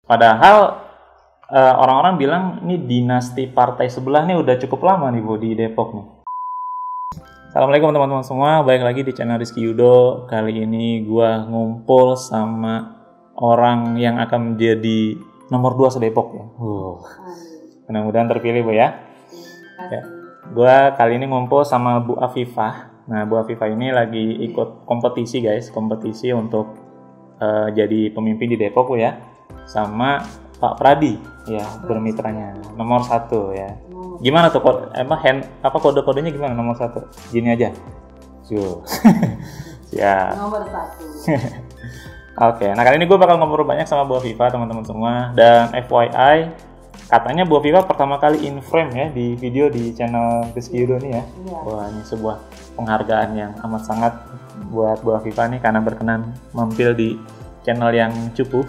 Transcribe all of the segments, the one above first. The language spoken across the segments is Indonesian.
Padahal orang-orang bilang ini dinasti partai sebelah nih udah cukup lama nih Bu di Depok nih. Assalamualaikum teman-teman semua, balik lagi di channel Rizky Yudo. Kali ini gua ngumpul sama orang yang akan menjadi nomor 2 se-Depok ya. Mudah-mudahan terpilih Bu ya. Gua kali ini ngumpul sama Bu Afifah. Nah, Bu Afifah ini lagi ikut kompetisi guys, kompetisi untuk jadi pemimpin di Depok Bu ya. Sama Pak Pradi ya, bermitranya nomor 1 ya. Gimana tuh kode-kodenya gimana nomor 1? Gini aja. Ya. Nomor 1. Oke, nah kali ini gue bakal ngobrol banyak sama Bu Afifah teman-teman semua. Dan FYI, katanya Bu Afifah pertama kali in frame ya di video di channel Rizky Yudo nih ya. Iya. Wah, ini sebuah penghargaan yang amat sangat buat Bu Afifah nih karena berkenan mampir di channel yang cupu.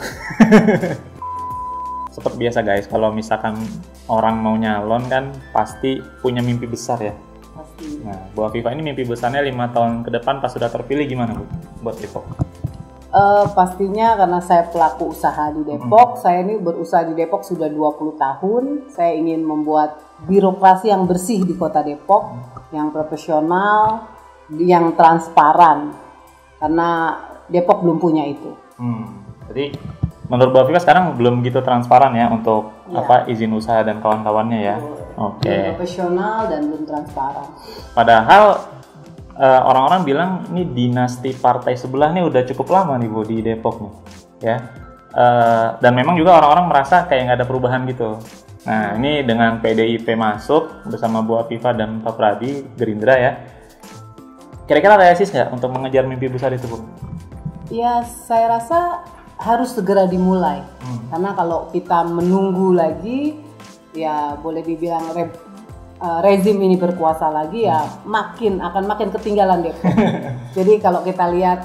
Seperti biasa guys, kalau misalkan orang mau nyalon kan pasti punya mimpi besar ya. Pasti. Nah, Bu Afifah ini mimpi besarnya 5 tahun ke depan pas sudah terpilih gimana Bu buat Depok? Pastinya karena saya pelaku usaha di Depok, saya ini berusaha di Depok sudah 20 tahun. Saya ingin membuat birokrasi yang bersih di Kota Depok, yang profesional, yang transparan. Karena Depok belum punya itu. Jadi menurut Bu Afifah sekarang belum gitu transparan ya untuk izin usaha dan kawan-kawannya ya. Oke. Belum profesional dan belum transparan. Padahal orang-orang bilang ini dinasti partai sebelah nih udah cukup lama nih Bu di Depok nih ya. Dan memang juga orang-orang merasa kayak nggak ada perubahan gitu. Nah ini dengan PDIP masuk bersama Bu Afifah dan Pak Pradi Gerindra ya. Kira-kira realistis nggak untuk mengejar mimpi besar itu Bu? Ya saya rasa harus segera dimulai. Karena kalau kita menunggu lagi, ya boleh dibilang rezim ini berkuasa lagi ya akan makin ketinggalan Depok. Jadi kalau kita lihat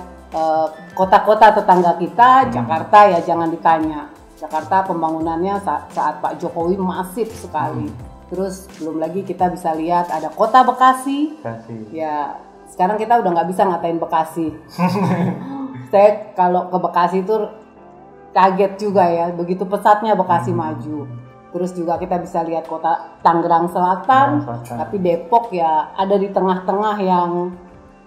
kota-kota tetangga kita, Jakarta ya jangan ditanya. Jakarta pembangunannya saat Pak Jokowi masif sekali. Terus belum lagi kita bisa lihat ada kota Bekasi. Ya sekarang kita udah nggak bisa ngatain Bekasi. Saya kalau ke Bekasi itu kaget juga ya, begitu pesatnya Bekasi maju. Terus juga kita bisa lihat kota Tangerang Selatan, tapi Depok ya ada di tengah-tengah yang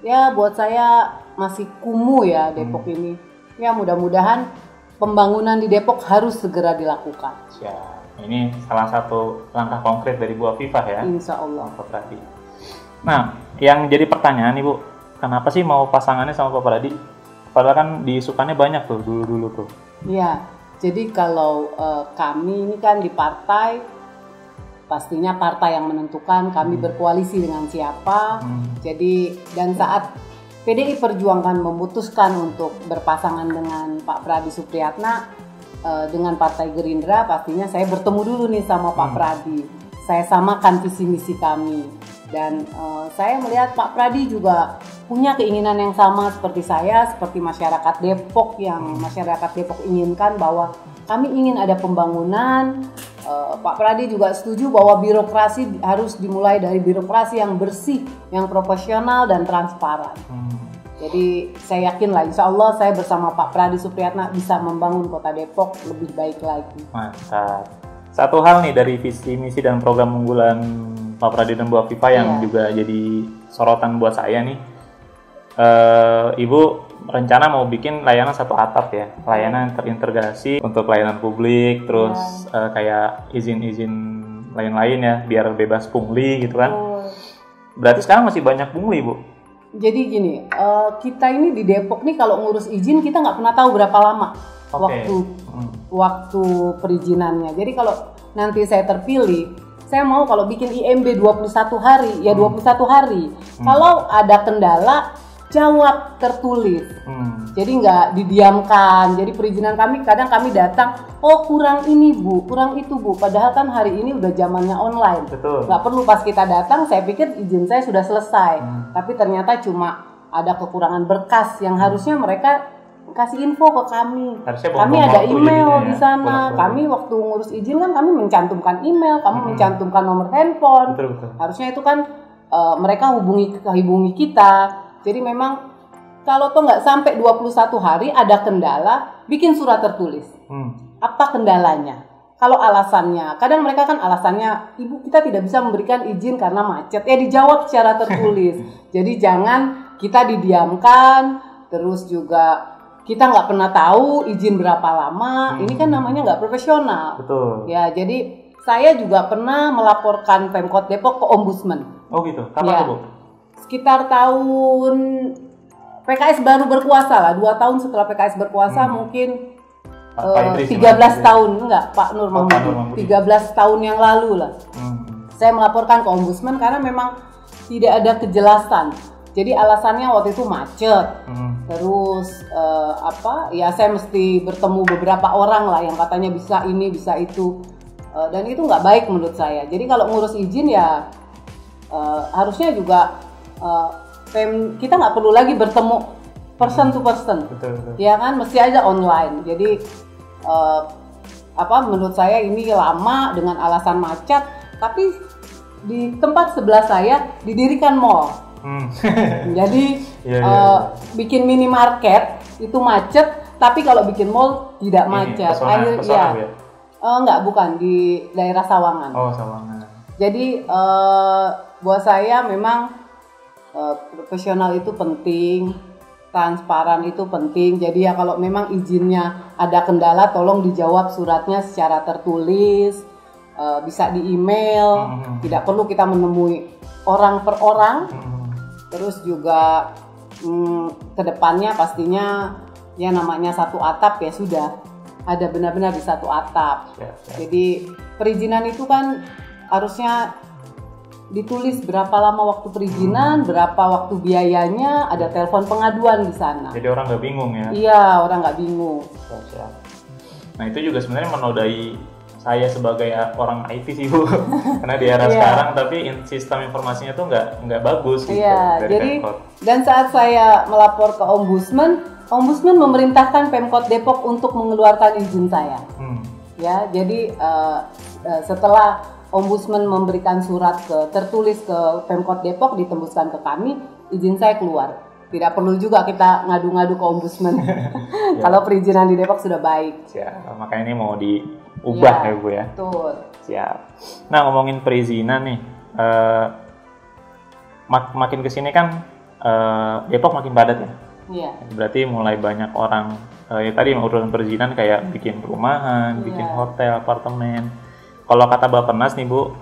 ya buat saya masih kumuh ya Depok ini. Ya mudah-mudahan pembangunan di Depok harus segera dilakukan. Ya, ini salah satu langkah konkret dari Bu Afifah ya. Insya Allah. Pak Pradi. Nah, yang jadi pertanyaan nih Bu, kenapa sih mau pasangannya sama Pak Pradi? Padahal kan diisukannya banyak tuh dulu-dulu tuh. Iya, jadi kalau kami ini kan di partai, pastinya partai yang menentukan kami berkoalisi dengan siapa. Jadi dan saat PDI Perjuangan memutuskan untuk berpasangan dengan Pak Pradi Supriyatna dengan Partai Gerindra, pastinya saya bertemu dulu nih sama Pak Pradi. Saya samakan visi misi kami dan saya melihat Pak Pradi juga punya keinginan yang sama seperti saya, seperti masyarakat Depok yang masyarakat Depok inginkan bahwa kami ingin ada pembangunan. Pak Pradi juga setuju bahwa birokrasi harus dimulai dari birokrasi yang bersih, yang profesional dan transparan. Jadi saya yakin lah, insya Allah saya bersama Pak Pradi Supriyatna bisa membangun Kota Depok lebih baik lagi. Mantap. Satu hal nih dari visi misi dan program unggulan Pak Pradi dan Bu Afifah yang juga jadi sorotan buat saya nih. Ibu rencana mau bikin layanan satu atap ya, layanan terintegrasi untuk layanan publik, terus kayak izin-izin lain-lain ya, biar bebas pungli gitu kan. Berarti sekarang masih banyak pungli Bu? Jadi gini, kita ini di Depok nih kalau ngurus izin kita nggak pernah tahu berapa lama waktu perizinannya. Jadi kalau nanti saya terpilih, saya mau kalau bikin IMB 21 hari, ya 21 hari. Kalau ada kendala, jawab tertulis. Jadi nggak didiamkan. Jadi perizinan kami kadang kami datang, oh kurang ini Bu, kurang itu Bu. Padahal kan hari ini udah zamannya online. Betul. Nggak perlu pas kita datang, saya pikir izin saya sudah selesai. Tapi ternyata cuma ada kekurangan berkas yang harusnya mereka kasih info ke kami. Kami ada email di sana. Kami waktu ngurus izin kan kami mencantumkan email, kami mencantumkan nomor handphone. Betul. Harusnya itu kan mereka hubungi kita. Jadi memang kalau tuh nggak sampai 21 hari ada kendala, bikin surat tertulis. apa kendalanya. Kalau alasannya, kadang mereka kan alasannya, Ibu kita tidak bisa memberikan izin karena macet. Ya dijawab secara tertulis. Jadi jangan kita didiamkan, terus juga kita nggak pernah tahu izin berapa lama. Ini kan namanya nggak profesional. Betul. Ya jadi saya juga pernah melaporkan Pemkot Depok ke Ombudsman. Oh gitu. Kapan Ya, tuh, Bu? sekitar tahun PKS baru berkuasa lah, 2 tahun setelah PKS berkuasa mungkin. Pak Idris 13 tahun enggak Pak Nur Pak Nur Mahmudi. Mahmudi. 13 tahun yang lalu lah. Saya melaporkan ke Ombudsman karena memang tidak ada kejelasan. Jadi alasannya waktu itu macet. Terus ya saya mesti bertemu beberapa orang lah yang katanya bisa ini bisa itu. Dan itu nggak baik menurut saya. Jadi kalau ngurus izin ya harusnya juga kita nggak perlu lagi bertemu person to person. Betul. Ya kan mesti aja online. Jadi menurut saya ini lama dengan alasan macet, tapi di tempat sebelah saya didirikan mall. Jadi bikin minimarket itu macet, tapi kalau bikin mall tidak macet. Akhirnya enggak, bukan di daerah Sawangan. Oh, Sawangan. Jadi buat saya memang profesional itu penting. Transparan itu penting. Jadi ya kalau memang izinnya ada kendala, tolong dijawab suratnya secara tertulis, bisa di email. Tidak perlu kita menemui orang per orang. Terus juga kedepannya pastinya ya namanya satu atap ya sudah ada benar-benar di satu atap. Jadi perizinan itu kan harusnya ditulis berapa lama waktu perizinan, berapa waktu biayanya, ada telepon pengaduan di sana. Jadi orang nggak bingung ya? Iya, orang nggak bingung. Siap. Nah itu juga sebenarnya menodai saya sebagai orang IT sih, Bu. Karena di era sekarang tapi sistem informasinya tuh nggak bagus gitu. Iya, dari jadi Pemkot. dan saat saya melapor ke Ombudsman memerintahkan Pemkot Depok untuk mengeluarkan izin saya. Ya, jadi setelah Ombudsman memberikan surat tertulis ke Pemkot Depok, ditembuskan ke kami, izin saya keluar. Tidak perlu juga kita ngadu-ngadu ke Ombudsman. Kalau perizinan di Depok sudah baik. Siap. Makanya ini mau diubah ya Bu ya. Betul. Siap. Nah ngomongin perizinan nih, makin kesini kan Depok makin padat ya. Iya. Berarti mulai banyak orang ya tadi urusan perizinan kayak bikin perumahan, bikin hotel, apartemen. Kalau kata Bappenas nih Bu,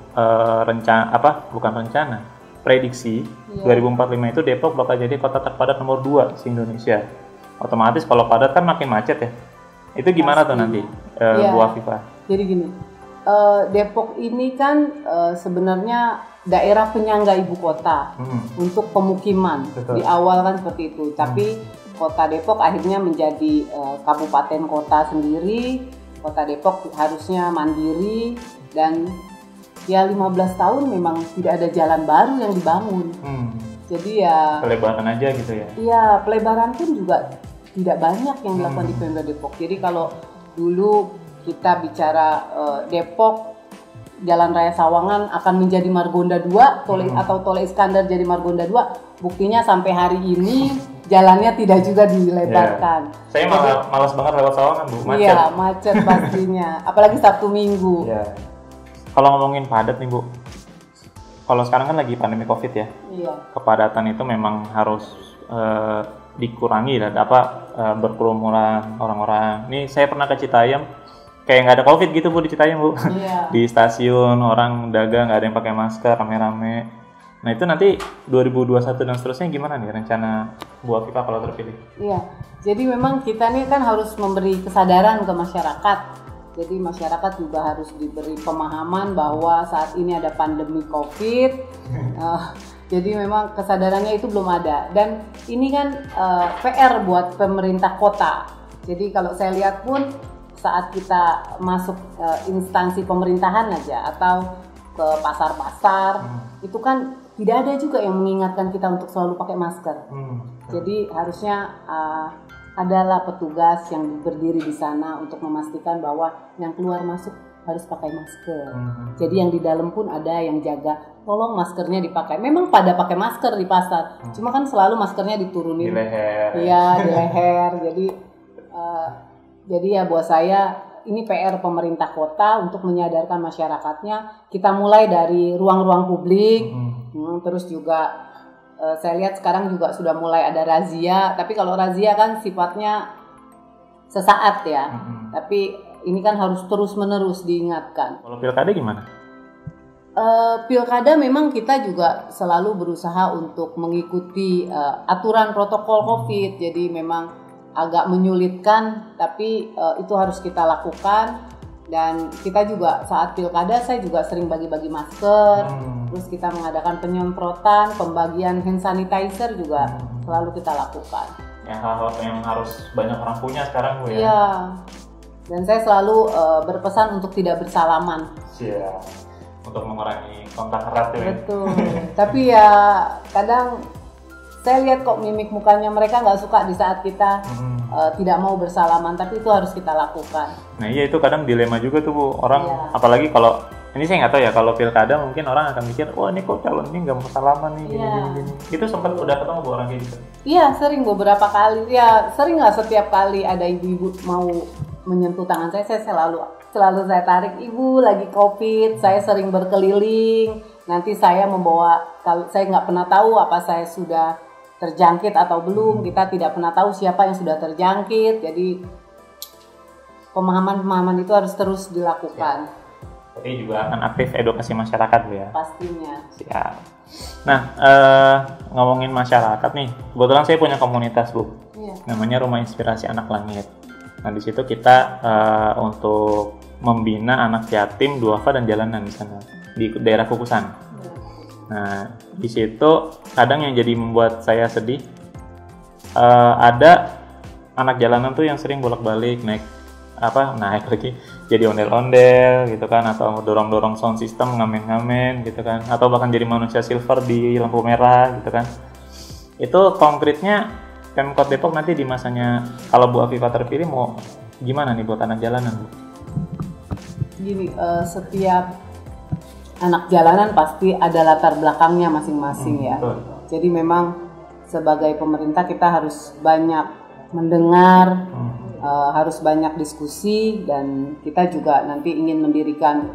prediksi 2045 itu Depok bakal jadi kota terpadat nomor 2 di Indonesia. Otomatis kalau padat kan makin macet ya. Itu gimana tuh nanti Bu Afifah? Jadi gini, Depok ini kan sebenarnya daerah penyangga ibu kota untuk pemukiman. Betul. Di awal kan seperti itu, tapi kota Depok akhirnya menjadi kabupaten kota sendiri. Kota Depok harusnya mandiri dan ya 15 tahun memang tidak ada jalan baru yang dibangun. Jadi ya pelebaran aja gitu ya. Iya, pelebaran pun juga tidak banyak yang dilakukan di Pemda Depok. Jadi kalau dulu kita bicara Depok, Jalan Raya Sawangan akan menjadi Margonda 2 atau Tol Iskandar jadi Margonda 2, buktinya sampai hari ini jalannya tidak juga dilebarkan. Saya malas banget lewat Sawangan Bu, macet. Iya, macet pastinya, apalagi Sabtu Minggu. Kalau ngomongin padat nih Bu, kalau sekarang kan lagi pandemi COVID ya, kepadatan itu memang harus dikurangi dan berkerumunan orang-orang. Nih saya pernah ke Citayam, kayak nggak ada COVID gitu Bu di Citayam Bu. Di stasiun orang dagang nggak ada yang pakai masker, rame-rame. Nah itu nanti 2021 dan seterusnya gimana nih rencana Bu Afifah kalau terpilih? Iya, jadi memang kita nih kan harus memberi kesadaran ke masyarakat. Jadi masyarakat juga harus diberi pemahaman bahwa saat ini ada pandemi COVID. Jadi memang kesadarannya itu belum ada. Dan ini kan PR buat pemerintah kota. Jadi kalau saya lihat pun saat kita masuk instansi pemerintahan aja atau ke pasar-pasar, itu kan tidak ada juga yang mengingatkan kita untuk selalu pakai masker. Jadi harusnya adalah petugas yang berdiri di sana untuk memastikan bahwa yang keluar masuk harus pakai masker. Jadi yang di dalam pun ada yang jaga, tolong maskernya dipakai. Memang pada pakai masker di pasar, cuma kan selalu maskernya diturunin di leher. Iya, di leher. Jadi ya buat saya ini PR pemerintah kota untuk menyadarkan masyarakatnya. Kita mulai dari ruang-ruang publik, terus juga saya lihat sekarang juga sudah mulai ada razia. Tapi kalau razia kan sifatnya sesaat ya. Tapi ini kan harus terus-menerus diingatkan. Kalau pilkada gimana? Pilkada memang kita juga selalu berusaha untuk mengikuti aturan protokol COVID. Jadi memang agak menyulitkan, tapi itu harus kita lakukan. Dan kita juga saat pilkada saya juga sering bagi-bagi masker, terus kita mengadakan penyemprotan, pembagian hand sanitizer juga selalu kita lakukan. Ya, hal-hal yang harus banyak orang punya sekarang Bu ya. Iya. Dan saya selalu berpesan untuk tidak bersalaman. Iya. Untuk mengurangi kontak erat ya. Betul. Tapi ya kadang saya lihat kok mimik mukanya mereka nggak suka di saat kita tidak mau bersalaman, tapi itu harus kita lakukan. Nah iya, itu kadang dilema juga tuh Bu, orang apalagi kalau ini saya nggak tahu ya, kalau pilkada mungkin orang akan mikir, wah ini kok calon ini nggak mau salaman nih, gini. Itu sempat udah ketemu Bu orang kayak gitu? Iya, sering beberapa kali. Ya sering nggak setiap kali ada ibu-ibu mau menyentuh tangan saya selalu saya tarik, ibu lagi COVID, saya sering berkeliling. Nanti saya membawa, kalau saya nggak pernah tahu apa saya sudah terjangkit atau belum, kita tidak pernah tahu siapa yang sudah terjangkit. Jadi pemahaman itu harus terus dilakukan. Tapi juga akan aktif edukasi masyarakat Bu ya? Pastinya. Siap. Nah, ngomongin masyarakat nih, kebetulan saya punya komunitas Bu, namanya Rumah Inspirasi Anak Langit. Nah di situ kita untuk membina anak yatim, duafa dan jalanan di sana, di daerah Kukusan. Nah, di situ kadang yang jadi membuat saya sedih, ada anak jalanan tuh yang sering bolak-balik naik lagi jadi ondel-ondel gitu kan, atau dorong-dorong sound system, ngamen-ngamen gitu kan, atau bahkan jadi manusia silver di lampu merah gitu kan. Itu konkretnya Pemkot Depok nanti di masanya kalau Bu Afifah terpilih mau gimana nih buat anak jalanan Bu? Gini, setiap anak jalanan pasti ada latar belakangnya masing-masing ya. Betul. Jadi memang sebagai pemerintah kita harus banyak mendengar, harus banyak diskusi, dan kita juga nanti ingin mendirikan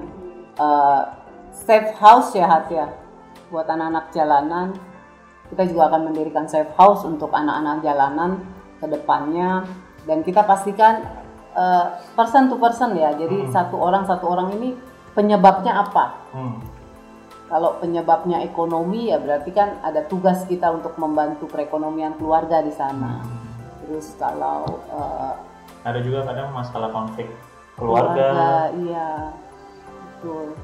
safe house ya buat anak-anak jalanan. Kita juga akan mendirikan safe house untuk anak-anak jalanan ke depannya, dan kita pastikan person to person ya. Jadi satu orang ini penyebabnya apa? Kalau penyebabnya ekonomi ya berarti kan ada tugas kita untuk membantu perekonomian keluarga di sana. Terus kalau ada juga kadang masalah konflik keluarga. Iya, betul.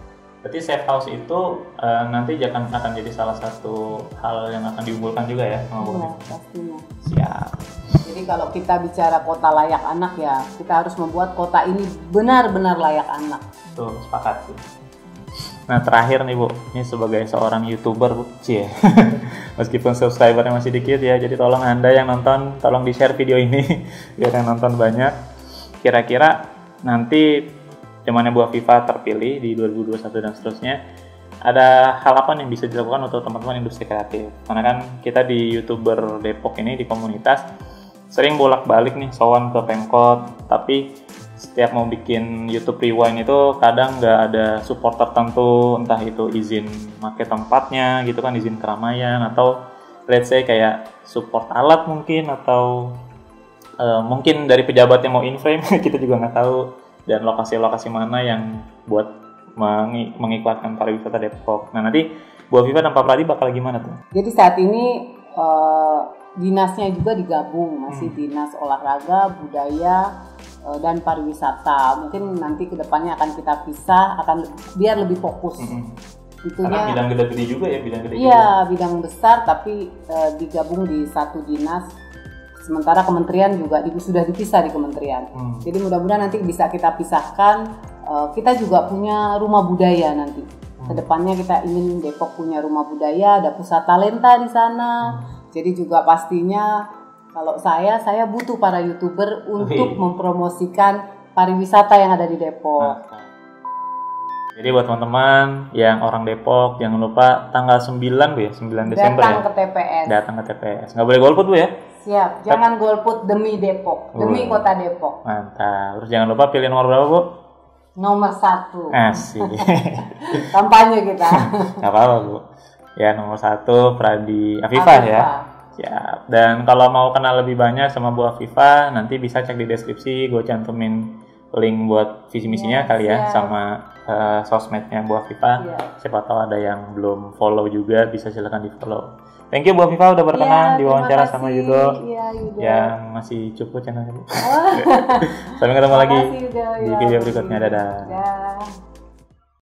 Berarti safe house itu nanti akan jadi salah satu hal yang akan diunggulkan juga ya sama Bu? Iya, pastinya. Siap. Jadi kalau kita bicara kota layak anak ya, kita harus membuat kota ini benar-benar layak anak. Tuh, sepakat sih. Nah terakhir nih Bu, ini sebagai seorang YouTuber Bu, meskipun subscribernya masih dikit ya, jadi tolong Anda yang nonton, tolong di-share video ini biar yang nonton banyak. Kira-kira nanti zamannya Bu Afifah terpilih di 2021 dan seterusnya, ada hal apa yang bisa dilakukan untuk teman-teman industri kreatif? Karena kan kita di YouTuber Depok ini, di komunitas, sering bolak-balik nih sowan ke Pemkot, tapi setiap mau bikin YouTube Rewind itu kadang nggak ada support tertentu, entah itu izin pakai tempatnya gitu kan, izin keramaian, atau let's say kayak support alat mungkin, atau mungkin dari pejabat yang mau in-frame kita juga nggak tahu, dan lokasi-lokasi mana yang buat mengikutkan pariwisata Depok. Nah nanti Bu Afifah dan Pak Pradi bakal gimana tuh? Jadi saat ini dinasnya juga digabung, masih dinas olahraga, budaya, dan pariwisata. Mungkin nanti kedepannya akan kita pisah, akan biar lebih fokus. Karena bidang gede-gede juga ya, bidang gede. Iya, bidang besar tapi digabung di satu dinas. Sementara kementerian juga sudah dipisah di kementerian. Jadi mudah-mudahan nanti bisa kita pisahkan. Kita juga punya rumah budaya nanti. Kedepannya kita ingin Depok punya rumah budaya, ada pusat talenta di sana. Jadi juga pastinya kalau saya butuh para YouTuber untuk mempromosikan pariwisata yang ada di Depok. Jadi buat teman-teman yang orang Depok, jangan lupa tanggal 9 Bu ya, 9 Desember datang ya. Ke TPS. Datang ke TPS. Nggak boleh golput Bu ya? Siap, jangan golput demi Depok, demi kota Depok. Mantap. Terus jangan lupa pilih nomor berapa, Bu? Nomor 1. Asik. Kampanye kita. Gak apa-apa, Bu. Ya, nomor 1 Pradi Afifah ya. Siap. Dan kalau mau kenal lebih banyak sama Bu Afifah, nanti bisa cek di deskripsi, gue cantumin link buat visi misinya kali ya, sama sosmednya Bu Afifah. Siapa tahu ada yang belum follow juga, bisa silakan di follow. Thank you Bu Afifah udah berkenan diwawancara sama Yudo. Yang masih cukup channelnya Bu. Sampai ketemu lagi di video berikutnya. Dadah.